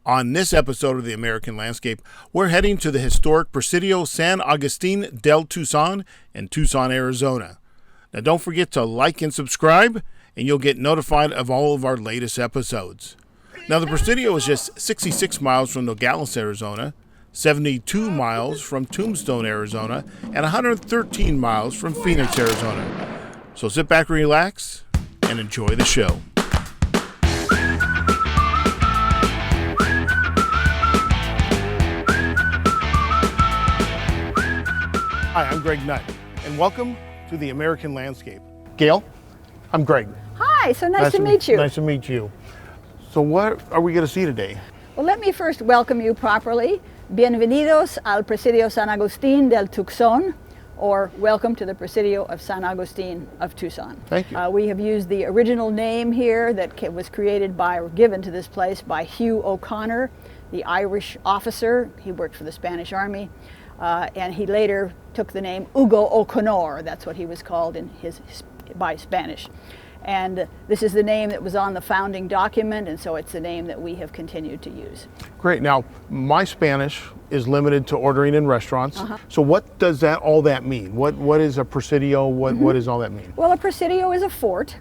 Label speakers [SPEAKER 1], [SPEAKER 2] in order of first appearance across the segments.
[SPEAKER 1] On this episode of The American Landscape, we're heading to the historic Presidio San Agustín del Tucson in Tucson, Arizona. Now don't forget to like and subscribe, and you'll get notified of all of our latest episodes. Now the Presidio is just 66 miles from Nogales, Arizona, 72 miles from Tombstone, Arizona, and 113 miles from Phoenix, Arizona. So sit back and relax and enjoy the show. Hi, I'm Greg Nutt, and welcome to The American Landscape. Gail, I'm Greg.
[SPEAKER 2] Hi, so nice to meet you.
[SPEAKER 1] Nice to meet you. So what are we going to see today?
[SPEAKER 2] Well, let me first welcome you properly. Bienvenidos al Presidio San Agustín del Tucson, or welcome to the Presidio of San Agustín of Tucson.
[SPEAKER 1] Thank you.
[SPEAKER 2] We have used the original name here that was created by, or given to this place by Hugh O'Connor, the Irish officer. He worked for the Spanish Army. And he later took the name Hugo O'Connor. That's what he was called by Spanish. And this is the name that was on the founding document, and so it's the name that we have continued to use.
[SPEAKER 1] Great. Now, my Spanish is limited to ordering in restaurants. So what does all that mean? What is a Presidio? What does all that mean?
[SPEAKER 2] Well, a Presidio is a fort.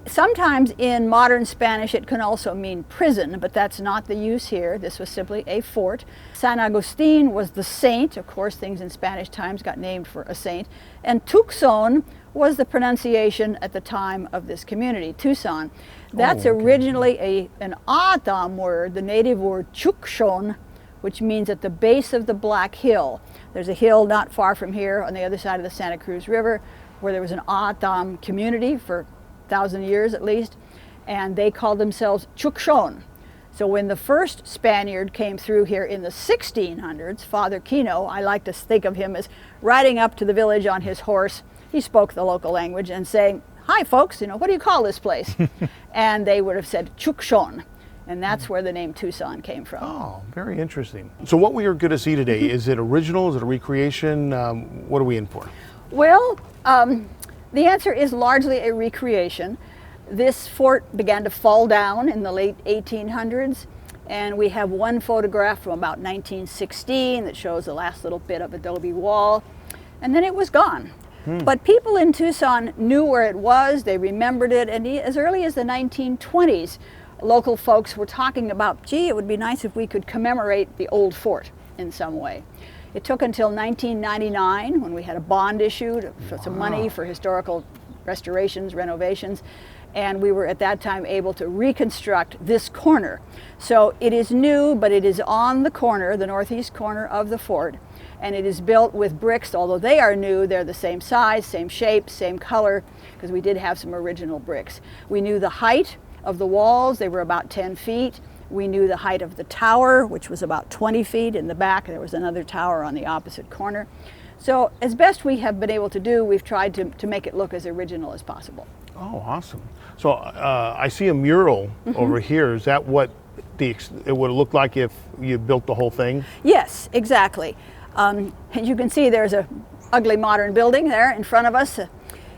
[SPEAKER 2] Sometimes in modern Spanish it can also mean prison, but that's not the use here. This was simply a fort. San Agustín was the saint. Of course, things in Spanish times got named for a saint. And Tucson was the pronunciation at the time of this community, Tucson. That's originally an Atam word, the native word Chukshon, which means at the base of the Black Hill. There's a hill not far from here on the other side of the Santa Cruz River where there was an Atam community for 1,000 years at least, and they called themselves Chukshon. So when the first Spaniard came through here in the 1600s, Father Kino, I like to think of him as riding up to the village on his horse. He spoke the local language and saying, "Hi folks, what do you call this place?" And they would have said Chukshon, and that's where the name Tucson came from.
[SPEAKER 1] Oh, very interesting. So what we are going to see today, is it original, is it a recreation? What are we in for?
[SPEAKER 2] Well, the answer is largely a recreation. This fort began to fall down in the late 1800s, and we have one photograph from about 1916 that shows the last little bit of adobe wall, and then it was gone. But people in Tucson knew where it was, they remembered it, and as early as the 1920s, local folks were talking about, gee, it would be nice if we could commemorate the old fort in some way. It took until 1999 when we had a bond issued for some money for historical restorations, renovations, and we were at that time able to reconstruct this corner. So it is new, but it is on the corner, the northeast corner of the fort, and it is built with bricks. Although they are new, they're the same size, same shape, same color, because we did have some original bricks. We knew the height of the walls. They were about 10 feet. We knew the height of the tower, which was about 20 feet in the back. There was another tower on the opposite corner. So as best we have been able to do, we've tried to make it look as original as possible.
[SPEAKER 1] Oh, awesome. So I see a mural over here. Is that what it would look like if you built the whole thing?
[SPEAKER 2] Yes, exactly. And you can see there's a ugly modern building there in front of us,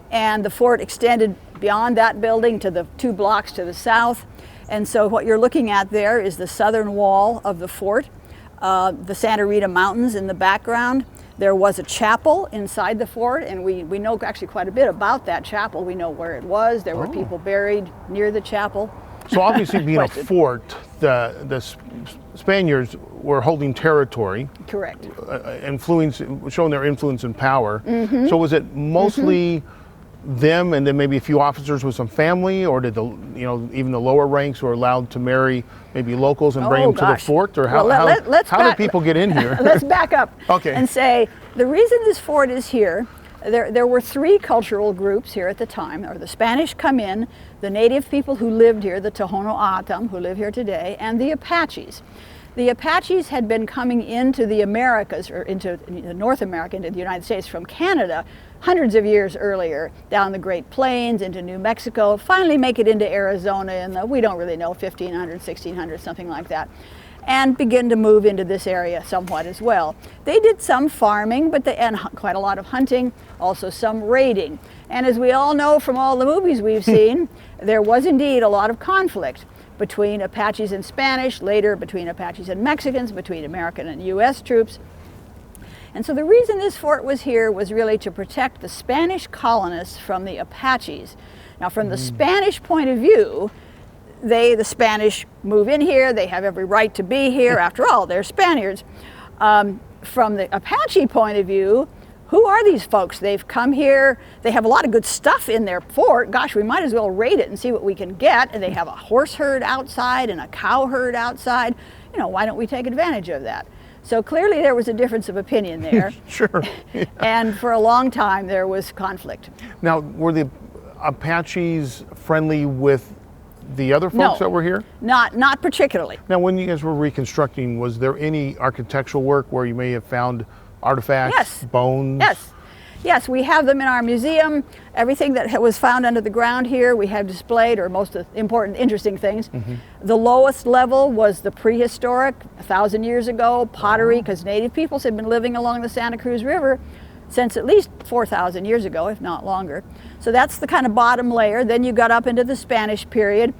[SPEAKER 2] and the fort extended beyond that building to the 2 blocks to the south. And so what you're looking at there is the southern wall of the fort, the Santa Rita Mountains in the background. There was a chapel inside the fort, and we know actually quite a bit about that chapel. We know where it was. There were people buried near the chapel.
[SPEAKER 1] So obviously being a fort, the Spaniards were holding territory.
[SPEAKER 2] Correct.
[SPEAKER 1] Showing their influence and power. So was it mostly them and then maybe a few officers with some family, or did even the lower ranks were allowed to marry maybe locals and bring them to the fort, or how did people get in here?
[SPEAKER 2] Let's back up and say the reason this fort is here, there were 3 cultural groups here at the time. Or the Spanish come in, the native people who lived here, the Tohono O'odham who live here today, and the Apaches. The Apaches had been coming into the Americas, or into North America, into the United States from Canada hundreds of years earlier, down the Great Plains into New Mexico, finally make it into Arizona in the, we don't really know, 1500, 1600, something like that, and begin to move into this area somewhat as well. They did some farming, and quite a lot of hunting, also some raiding. And as we all know from all the movies we've seen, there was indeed a lot of conflict between Apaches and Spanish, later between Apaches and Mexicans, between American and U.S. troops. And so the reason this fort was here was really to protect the Spanish colonists from the Apaches. Now, from the Spanish point of view, the Spanish move in here, they have every right to be here. After all, they're Spaniards. From the Apache point of view, who are these folks? They've come here, they have a lot of good stuff in their fort. Gosh, we might as well raid it and see what we can get. And they have a horse herd outside and a cow herd outside. You know, why don't we take advantage of that? So clearly there was a difference of opinion there.
[SPEAKER 1] Sure. Yeah.
[SPEAKER 2] And for a long time there was conflict.
[SPEAKER 1] Now, were the Apaches friendly with the other folks that were here?
[SPEAKER 2] Not particularly.
[SPEAKER 1] Now, when you guys were reconstructing, was there any architectural work where you may have found artifacts,
[SPEAKER 2] Yes.
[SPEAKER 1] bones?
[SPEAKER 2] Yes, we have them in our museum. Everything that was found under the ground here we have displayed, or most important, interesting things. The lowest level was the prehistoric, 1,000 years ago, pottery, because native peoples had been living along the Santa Cruz River since at least 4,000 years ago, if not longer. So that's the kind of bottom layer. Then you got up into the Spanish period.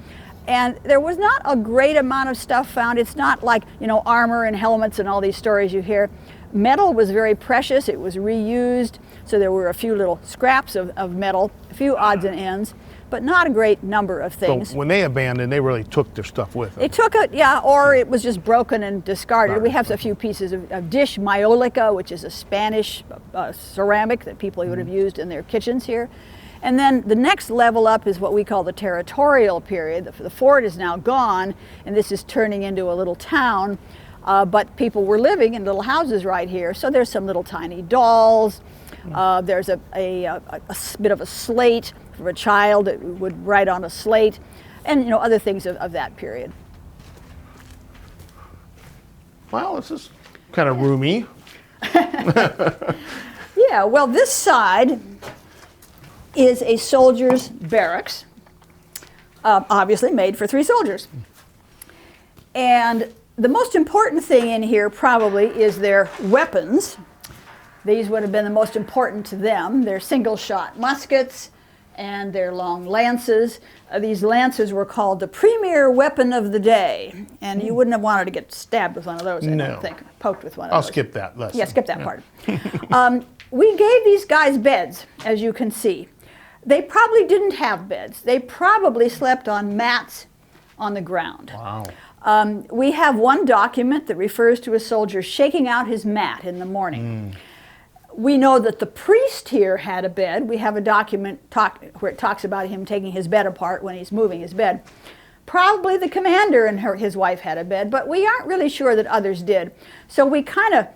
[SPEAKER 2] And there was not a great amount of stuff found. It's not like, you know, armor and helmets and all these stories you hear. Metal was very precious. It was reused. So there were a few little scraps of metal, a few odds and ends, but not a great number of things.
[SPEAKER 1] So when they abandoned, they really took their stuff with them.
[SPEAKER 2] They took it, yeah, or it was just broken and discarded. We have a few pieces of dish maiolica, which is a Spanish ceramic that people would have used in their kitchens here. And then the next level up is what we call the territorial period. The fort is now gone, and this is turning into a little town, but people were living in little houses right here. So there's some little tiny dolls. There's a bit of a slate for a child that would write on a slate, and you know, other things of that period.
[SPEAKER 1] Wow, this is kind of roomy.
[SPEAKER 2] Yeah, well, this side is a soldier's barracks, obviously made for 3 soldiers. And the most important thing in here probably is their weapons. These would have been the most important to them. Their single-shot muskets and their long lances. These lances were called the premier weapon of the day. And you wouldn't have wanted to get stabbed with one of those, I don't think, poked with one of those.
[SPEAKER 1] I'll skip that lesson.
[SPEAKER 2] Yeah, skip that part. We gave these guys beds, as you can see. They probably didn't have beds. They probably slept on mats on the ground.
[SPEAKER 1] Wow.
[SPEAKER 2] We have one document that refers to a soldier shaking out his mat in the morning. We know that the priest here had a bed. We have a document where it talks about him taking his bed apart when he's moving his bed. Probably the commander and his wife had a bed, but we aren't really sure that others did. So we kind of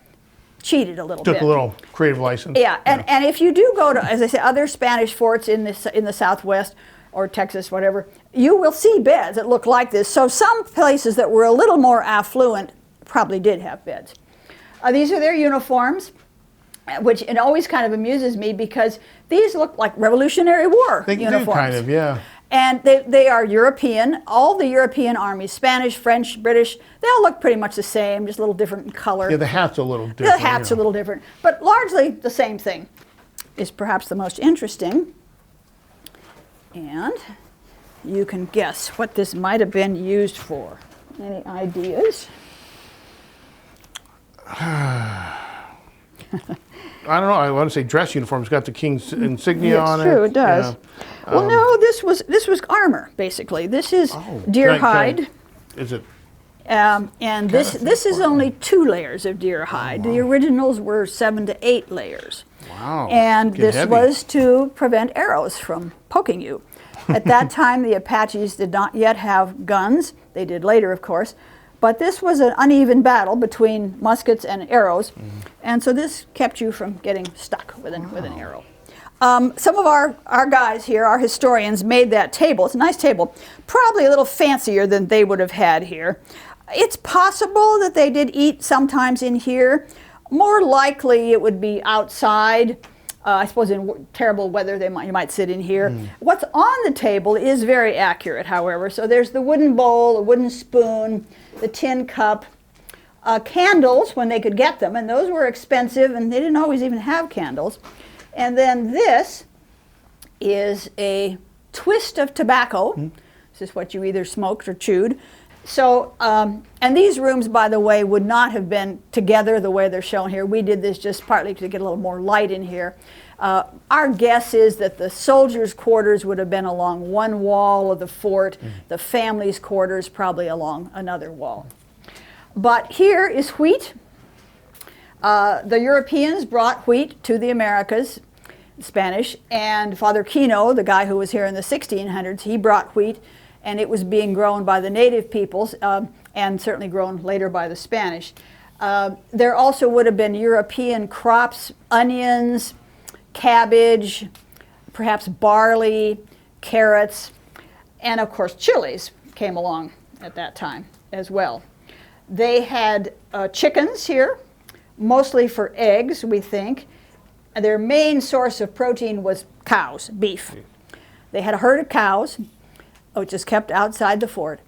[SPEAKER 2] cheated a little bit.
[SPEAKER 1] Took a little creative license.
[SPEAKER 2] Yeah, and if you do go to, as I say, other Spanish forts in the Southwest or Texas, whatever, you will see beds that look like this. So some places that were a little more affluent probably did have beds. These are their uniforms, which it always kind of amuses me because these look like Revolutionary War uniforms.
[SPEAKER 1] They do kind of, yeah.
[SPEAKER 2] And they are European. All the European armies, Spanish, French, British, they all look pretty much the same, just a little different in color.
[SPEAKER 1] Yeah, the hat's a little different.
[SPEAKER 2] The hat's a little different, but largely the same thing is perhaps the most interesting. And you can guess what this might have been used for. Any ideas?
[SPEAKER 1] I don't know. I want to say dress uniform. It's got the king's insignia on it.
[SPEAKER 2] It's true, it does.
[SPEAKER 1] Yeah.
[SPEAKER 2] Well, no, this was armor, basically. This is deer hide.
[SPEAKER 1] Is it?
[SPEAKER 2] And this is only 2 layers of deer hide. The originals were 7 to 8 layers.
[SPEAKER 1] Wow.
[SPEAKER 2] And this was to prevent arrows from poking you. At that time, the Apaches did not yet have guns. They did later, of course. But this was an uneven battle between muskets and arrows. And so this kept you from getting stuck with an arrow. Some of our guys here, our historians, made that table. It's a nice table, probably a little fancier than they would have had here. It's possible that they did eat sometimes in here. More likely it would be outside. I suppose in terrible weather you might sit in here. What's on the table is very accurate, however. So there's the wooden bowl, a wooden spoon, the tin cup, candles when they could get them, and those were expensive, and they didn't always even have candles. And then this is a twist of tobacco. This is what you either smoked or chewed. So, and these rooms, by the way, would not have been together the way they're shown here. We did this just partly to get a little more light in here. Our guess is that the soldiers' quarters would have been along one wall of the fort, the families' quarters probably along another wall. But here is wheat. The Europeans brought wheat to the Americas, Spanish, and Father Kino, the guy who was here in the 1600s, he brought wheat, and it was being grown by the native peoples and certainly grown later by the Spanish. There also would have been European crops, onions, cabbage, perhaps barley, carrots, and of course chilies came along at that time as well. They had chickens here, mostly for eggs, we think. Their main source of protein was cows, beef. They had a herd of cows, which is kept outside the fort.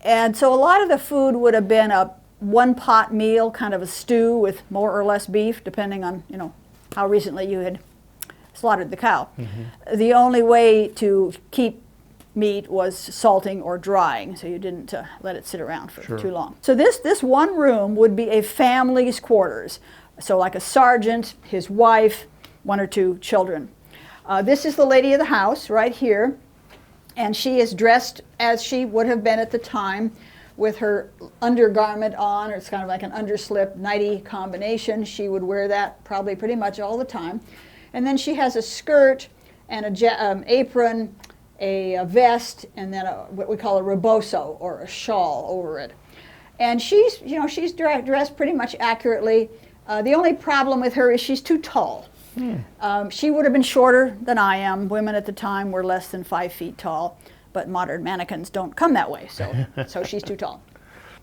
[SPEAKER 2] And so a lot of the food would have been a one-pot meal, kind of a stew with more or less beef, depending on, you know, how recently you had slaughtered the cow. The only way to keep meat was salting or drying, so you didn't let it sit around for too long. So this one room would be a family's quarters. So like a sergeant, his wife, one or two children. This is the lady of the house right here, and she is dressed as she would have been at the time, with her undergarment on, or it's kind of like an underslip nightie combination. She would wear that probably pretty much all the time. And then she has a skirt and an apron, a vest, and then what we call a rebozo, or a shawl over it. And she's, you know, she's dressed pretty much accurately. The only problem with her is she's too tall. She would have been shorter than I am. Women at the time were less than 5 feet tall, but modern mannequins don't come that way, so she's too tall.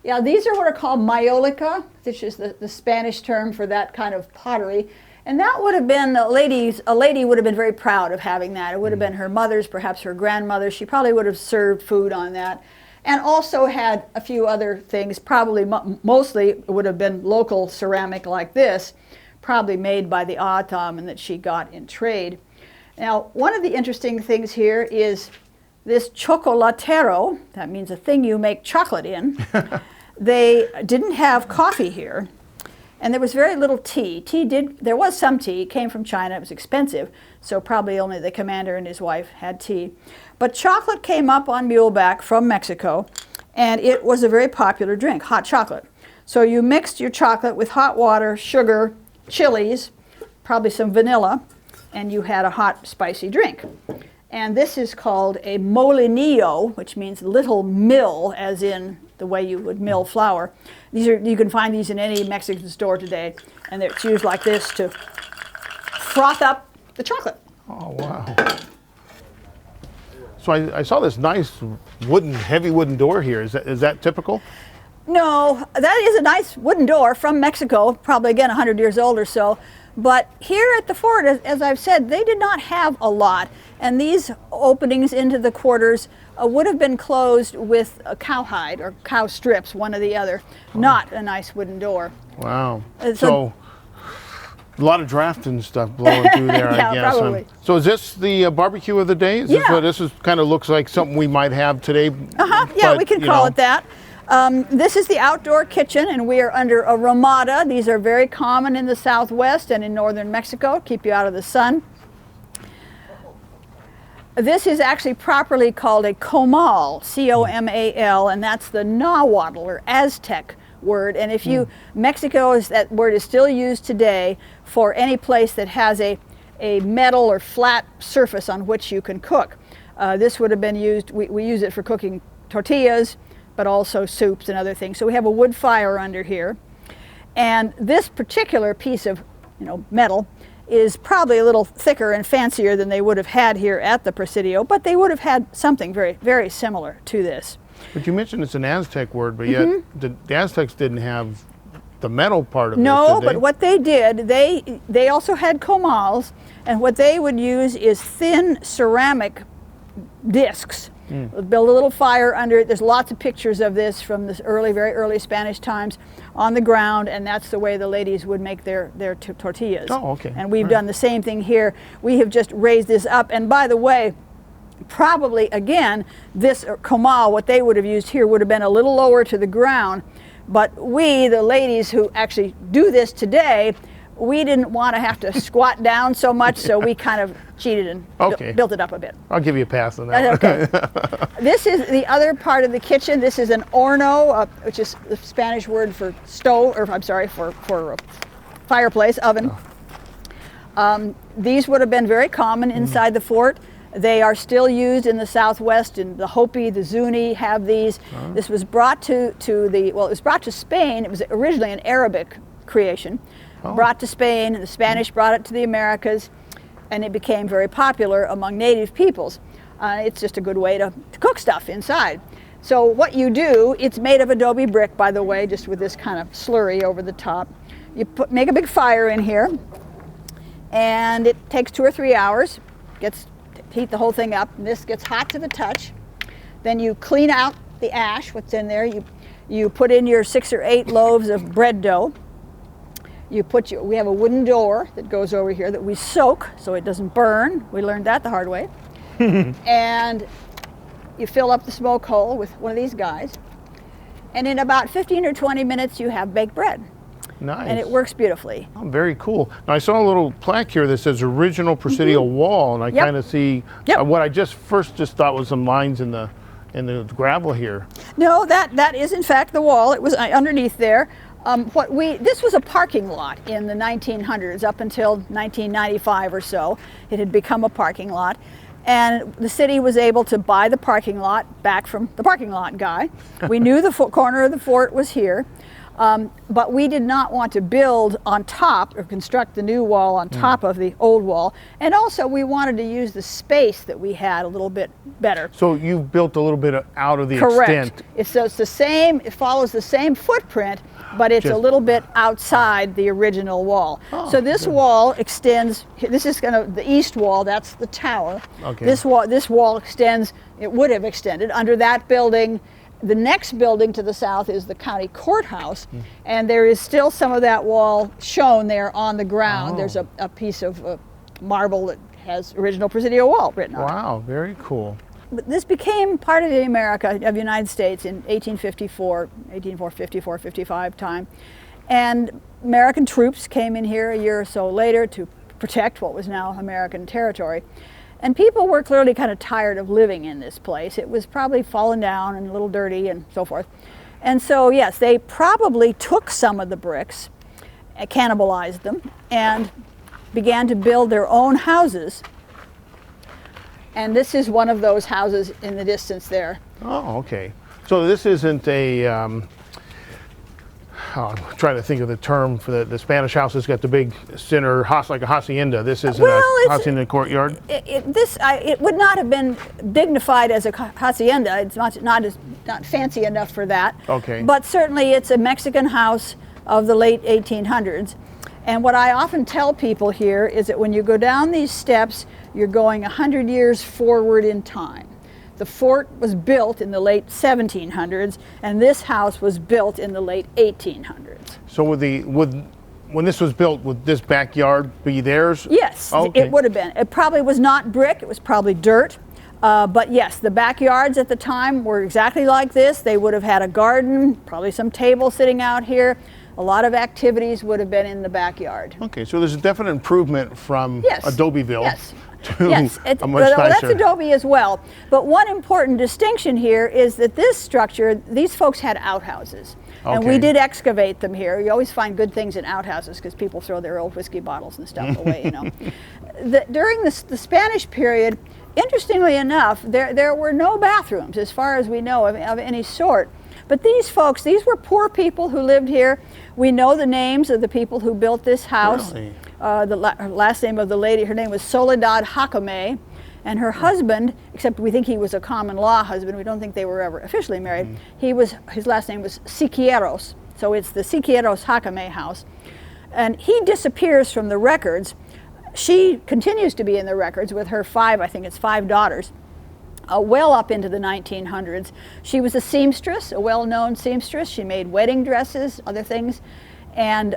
[SPEAKER 2] Yeah, these are what are called mayolica, which is the Spanish term for that kind of pottery. And that would have been a lady would have been very proud of having that. It would have been her mother's, perhaps her grandmother's. She probably would have served food on that. And also had a few other things, probably mostly it would have been local ceramic like this, probably made by the Atam and that she got in trade. Now, one of the interesting things here is this chocolatero, that means a thing you make chocolate in. They didn't have coffee here, and there was very little tea. There was some tea, it came from China, it was expensive, so probably only the commander and his wife had tea. But chocolate came up on muleback from Mexico, and it was a very popular drink, hot chocolate. So you mixed your chocolate with hot water, sugar, chilies, probably some vanilla, and you had a hot, spicy drink. And this is called a molinillo, which means little mill, as in the way you would mill flour. You can find these in any Mexican store today, and it's used like this to froth up the chocolate.
[SPEAKER 1] Oh, wow. So I saw this nice heavy wooden door here. Is that typical?
[SPEAKER 2] No, that is a nice wooden door from Mexico, probably again 100 years old or so. But here at the fort, as I've said, they did not have a lot. And these openings into the quarters would have been closed with a cowhide or cow strips, one or the other, not a nice wooden door.
[SPEAKER 1] Wow. So a lot of draft and stuff blowing through there,
[SPEAKER 2] yeah,
[SPEAKER 1] I guess.
[SPEAKER 2] Probably.
[SPEAKER 1] So is this the barbecue of the day? Is this what this kind of looks like something we might have today?
[SPEAKER 2] Yeah, we can call it that. This is the outdoor kitchen, and we are under a ramada. These are very common in the Southwest and in northern Mexico, keep you out of the sun. This is actually properly called a comal, C-O-M-A-L, and that's the Nahuatl or Aztec word. And if Mexico, that word is still used today for any place that has a metal or flat surface on which you can cook. This would have been used, we use it for cooking tortillas, but also soups and other things. So we have a wood fire under here. And this particular piece of metal is probably a little thicker and fancier than they would have had here at the Presidio, but they would have had something very, very similar to this.
[SPEAKER 1] But you mentioned it's an Aztec word, but yet the Aztecs didn't have the metal part of it.
[SPEAKER 2] No, but what they did, they also had comals, and what they would use is thin ceramic discs. Build a little fire under it. There's lots of pictures of this from the very early Spanish times on the ground, and that's the way the ladies would make their tortillas.
[SPEAKER 1] Oh, okay.
[SPEAKER 2] And we've done the same thing here. We have just raised this up, and by the way, probably, again, this comal, what they would have used here, would have been a little lower to the ground. But we, the ladies who actually do this today, we didn't want to have to squat down so much, so we kind of cheated and built it up a bit.
[SPEAKER 1] I'll give you a pass on that.
[SPEAKER 2] Okay. This is the other part of the kitchen. This is an horno, which is the Spanish word for stove, or I'm sorry, for fireplace, oven. These would have been very common inside the fort. They are still used in the Southwest, and the Hopi, the Zuni have these. This was brought to it was brought to Spain. It was originally an Arabic creation. Brought to Spain, and the Spanish brought it to the Americas, and it became very popular among native peoples. It's just a good way to cook stuff inside. So what you do, it's made of adobe brick, by the way, just with this kind of slurry over the top. You make a big fire in here, and it takes 2 or 3 hours. Heat the whole thing up, and this gets hot to the touch. Then you clean out the ash, what's in there. You put in your 6 or 8 loaves of bread dough. We have a wooden door that goes over here that we soak so it doesn't burn. We learned that the hard way. And you fill up the smoke hole with one of these guys. And in about 15 or 20 minutes, you have baked bread.
[SPEAKER 1] Nice.
[SPEAKER 2] And it works beautifully.
[SPEAKER 1] Oh, very cool. Now, I saw a little plaque here that says original Presidio wall, and I kind of see what I first thought was some lines in the gravel here.
[SPEAKER 2] No, that is in fact the wall. It was underneath there. This was a parking lot in the 1900s up until 1995 or so. It had become a parking lot, and the city was able to buy the parking lot back from the parking lot guy. We knew the corner of the fort was here, but we did not want to build on top or construct the new wall on top of the old wall, and also we wanted to use the space that we had a little bit better.
[SPEAKER 1] So you built a little bit out of the
[SPEAKER 2] Correct.
[SPEAKER 1] extent.
[SPEAKER 2] So it's the same. It follows the same footprint, but it's a little bit outside the original wall. So this wall extends. This is the east wall. That's the tower.
[SPEAKER 1] Okay.
[SPEAKER 2] This wall extends. It would have extended under that building. The next building to the south is the county courthouse, and there is still some of that wall shown there on the ground. There's a piece of marble that has original Presidio wall written on it.
[SPEAKER 1] Wow, very cool.
[SPEAKER 2] But this became part of the United States in 1854, 55 time. And American troops came in here a year or so later to protect what was now American territory. And people were clearly kind of tired of living in this place. It was probably fallen down and a little dirty and so forth. And so, yes, they probably took some of the bricks, cannibalized them, and began to build their own houses. And this is one of those houses in the distance there.
[SPEAKER 1] Oh, okay. So this isn't a, I'm trying to think of the term for the Spanish house that's got the big center house, like a hacienda. This isn't a hacienda courtyard?
[SPEAKER 2] It would not have been dignified as a hacienda. It's not fancy enough for that.
[SPEAKER 1] Okay.
[SPEAKER 2] But certainly it's a Mexican house of the late 1800s. And what I often tell people here is that when you go down these steps, you're going 100 years forward in time. The fort was built in the late 1700s, and this house was built in the late 1800s.
[SPEAKER 1] So when this was built, would this backyard be theirs?
[SPEAKER 2] Yes, it would have been. It probably was not brick, it was probably dirt. But yes, the backyards at the time were exactly like this. They would have had a garden, probably some tables sitting out here. A lot of activities would have been in the backyard.
[SPEAKER 1] Okay, so there's a definite improvement from Adobeville to a much nicer.
[SPEAKER 2] That's adobe as well. But one important distinction here is that this structure, these folks had outhouses. Okay. And we did excavate them here. You always find good things in outhouses because people throw their old whiskey bottles and stuff away, you know. During the Spanish period, interestingly enough, there were no bathrooms as far as we know of any sort. But these folks, these were poor people who lived here. We know the names of the people who built this house.
[SPEAKER 1] Really?
[SPEAKER 2] The last name of the lady, her name was Soledad Jacome, and her husband, except we think he was a common law husband, we don't think they were ever officially married, his last name was Siqueiros, so it's the Siqueiros Jacome house. And he disappears from the records. She continues to be in the records with her five daughters. Well up into the 1900s. She was a seamstress, a well-known seamstress. She made wedding dresses, other things. and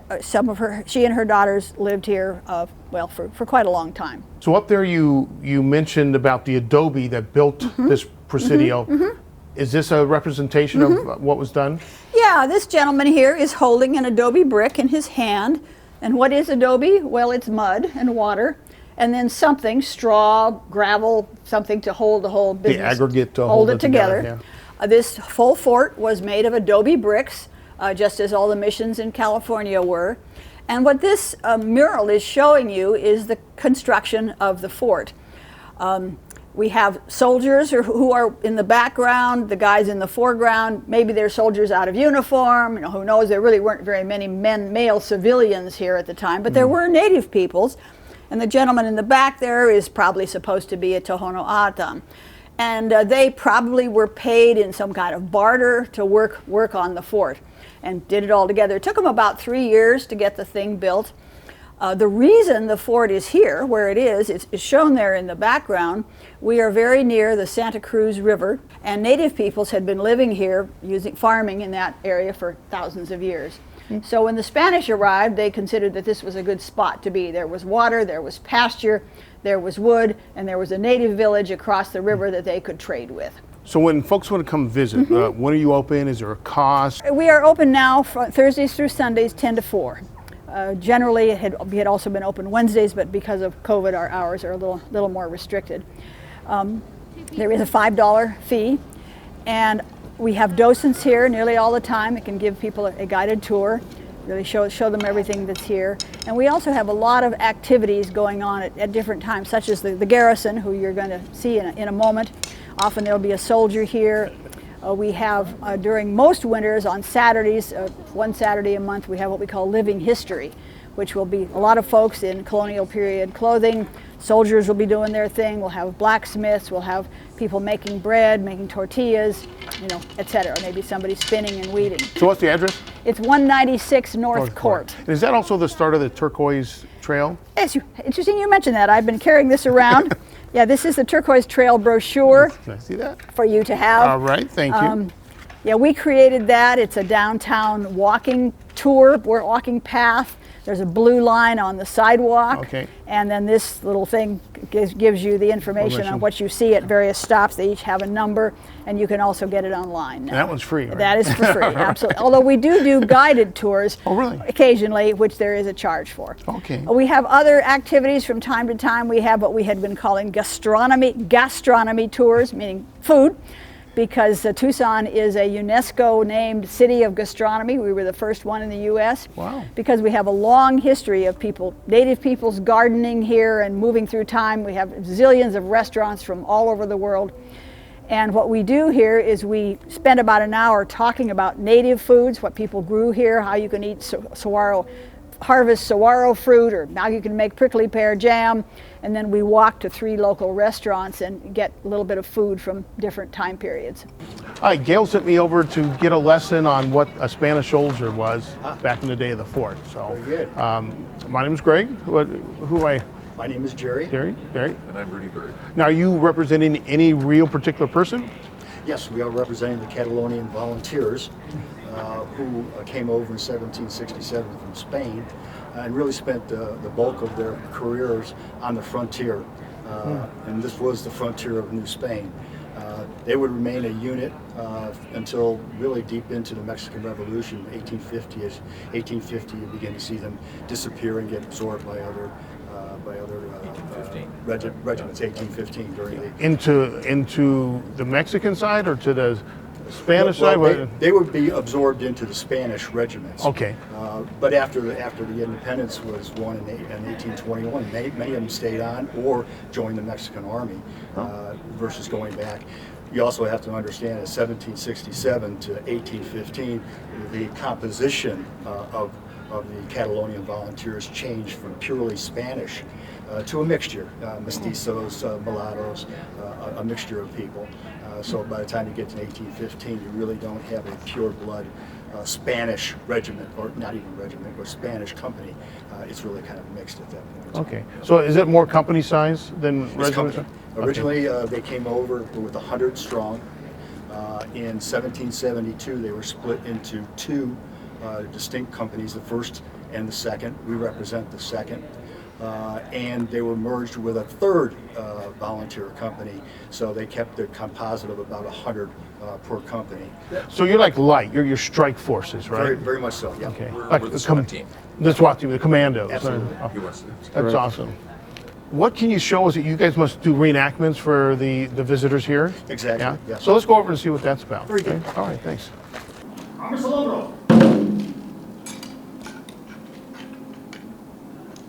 [SPEAKER 2] she and her daughters lived here, well, for quite a long time.
[SPEAKER 1] So up there you mentioned about the adobe that built this Presidio. Is this a representation of what was done?
[SPEAKER 2] Yeah, this gentleman here is holding an adobe brick in his hand. And what is adobe? Well, it's mud and water, and then something, straw, gravel, something to hold the whole business.
[SPEAKER 1] The aggregate to
[SPEAKER 2] hold it together.
[SPEAKER 1] Yeah.
[SPEAKER 2] This full fort was made of adobe bricks, just as all the missions in California were. And what this mural is showing you is the construction of the fort. We have soldiers who are in the background, the guys in the foreground. Maybe they're soldiers out of uniform. You know, who knows? There really weren't very many male civilians here at the time, but there were native peoples. And the gentleman in the back there is probably supposed to be a Tohono O'odham. And they probably were paid in some kind of barter to work on the fort, and did it all together. It took them about 3 years to get the thing built. The reason the fort is here, where it is, it's shown there in the background. We are very near the Santa Cruz River, and native peoples had been living here, farming in that area for thousands of years. So when the Spanish arrived, they considered that this was a good spot to be. There was water, there was pasture, there was wood, and there was a native village across the river that they could trade with.
[SPEAKER 1] So when folks want to come visit, when are you open? Is there a cost?
[SPEAKER 2] We are open now Thursdays through Sundays, 10 to 4. Generally, it had also been open Wednesdays, but because of COVID, our hours are a little more restricted. There is a $5 fee, and we have docents here nearly all the time that can give people a guided tour, really show them everything that's here. And we also have a lot of activities going on at different times, such as the garrison, who you're going to see in a moment. Often there'll be a soldier here. We have, during most winters, on Saturdays, one Saturday a month, we have what we call Living History, which will be a lot of folks in colonial period clothing. Soldiers will be doing their thing. We'll have blacksmiths. We'll have people making bread, making tortillas, etc. Maybe somebody spinning and weeding.
[SPEAKER 1] So what's the address?
[SPEAKER 2] It's 196 North Court.
[SPEAKER 1] And is that also the start of the Turquoise Trail?
[SPEAKER 2] Yes, interesting you mentioned that. I've been carrying this around. Yeah, this is the Turquoise Trail brochure.
[SPEAKER 1] Can I see that?
[SPEAKER 2] For you to have.
[SPEAKER 1] All right, thank you.
[SPEAKER 2] Yeah, we created that. It's a downtown walking tour, walking path. There's a blue line on the sidewalk.
[SPEAKER 1] Okay.
[SPEAKER 2] And then this little thing gives you the information on what you see at various stops. They each have a number, and you can also get it online now.
[SPEAKER 1] And that one's free, right?
[SPEAKER 2] That is for free, absolutely. Although we do guided tours occasionally, which there is a charge for.
[SPEAKER 1] Okay.
[SPEAKER 2] We have other activities from time to time. We have what we had been calling gastronomy tours, meaning food, because Tucson is a UNESCO named city of gastronomy. We were the first one in the US.
[SPEAKER 1] Wow.
[SPEAKER 2] Because we have a long history of native peoples gardening here and moving through time. We have zillions of restaurants from all over the world. And what we do here is we spend about an hour talking about native foods, what people grew here, how you can eat harvest saguaro fruit, or now you can make prickly pear jam. And then we walk to 3 local restaurants and get a little bit of food from different time periods.
[SPEAKER 1] All right, Gail sent me over to get a lesson on what a Spanish soldier was back in the day of the fort. So,
[SPEAKER 3] very good.
[SPEAKER 1] My name is Greg. Who am I?
[SPEAKER 3] My name is Jerry.
[SPEAKER 1] Jerry?
[SPEAKER 4] And I'm Rudy Bird.
[SPEAKER 1] Now, are you representing any real particular person?
[SPEAKER 3] Yes, we are representing the Catalonian Volunteers, who came over in 1767 from Spain and really spent the bulk of their careers on the frontier. And this was the frontier of New Spain. They would remain a unit until really deep into the Mexican Revolution, 1850-ish. 1850, you begin to see them disappear and get absorbed by other regiments. 1815 during the into
[SPEAKER 1] the Mexican side or to the Spanish side?
[SPEAKER 3] They would be absorbed into the Spanish regiments.
[SPEAKER 1] Okay.
[SPEAKER 3] But after the independence was won in 1821, many of them stayed on or joined the Mexican army versus going back. You also have to understand, in 1767 to 1815, the composition of the Catalonian Volunteers changed from purely Spanish to a mixture, mestizos, mulattoes, a mixture of people. So by the time you get to 1815, you really don't have a pure blood Spanish regiment, or not even regiment, or Spanish company. It's really kind of mixed at that point.
[SPEAKER 1] Okay. So is it more company size than regiment?
[SPEAKER 3] Okay. Originally, they came over with 100 strong. In 1772, they were split into 2 distinct companies, the first and the second. We represent the second. And they were merged with a third volunteer company, so they kept the composite of about 100 per company.
[SPEAKER 1] So you're like light, you're your strike forces, right?
[SPEAKER 3] Very, very much so, yeah.
[SPEAKER 1] Okay.
[SPEAKER 4] We're the SWAT team.
[SPEAKER 1] The SWAT team, the commandos.
[SPEAKER 3] Absolutely.
[SPEAKER 1] That's awesome. What can you show us? You guys must do reenactments for the visitors here?
[SPEAKER 3] Exactly,
[SPEAKER 1] Yeah?
[SPEAKER 3] yes.
[SPEAKER 1] So let's go over and see what that's about.
[SPEAKER 3] Very good.
[SPEAKER 1] All right, thanks.
[SPEAKER 5] Army cilindro.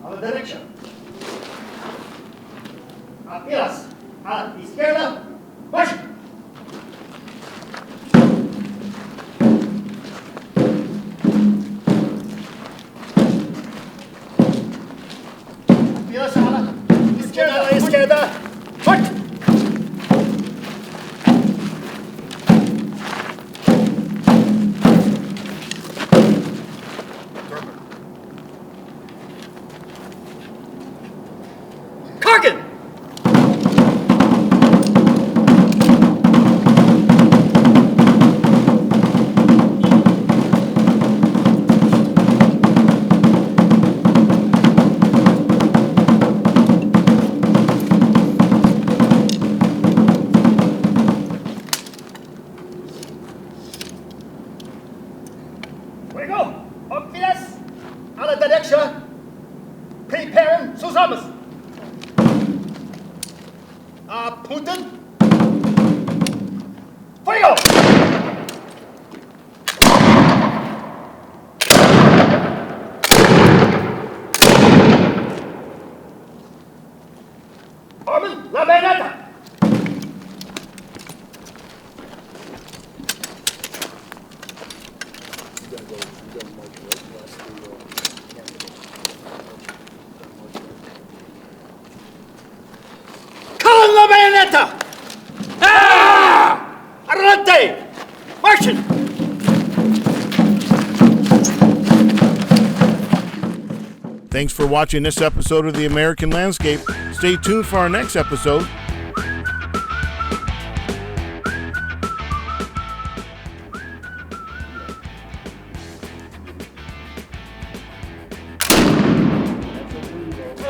[SPEAKER 5] A la derecha. Atrás. A la izquierda. Marcha. Atrás a la izquierda. A la izquierda. Marcha. Karkin! Fuego! Obvious! A la derecha! Preparen sus armas! Apunten! Fuego! Armen la bayoneta! Con la bayoneta! Ah! Adelante! Marchen!
[SPEAKER 1] Thanks for watching this episode of The American Landscape. Stay tuned for our next episode.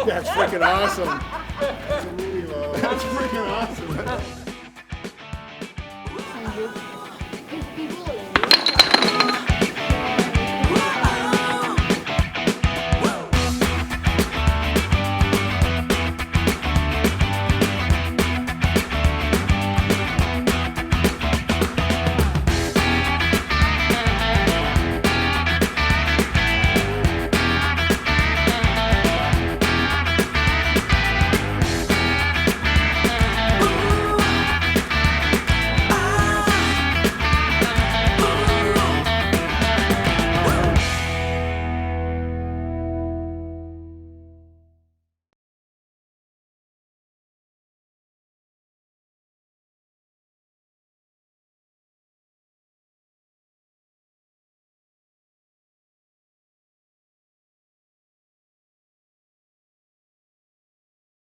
[SPEAKER 1] That's freaking awesome. That's freaking awesome.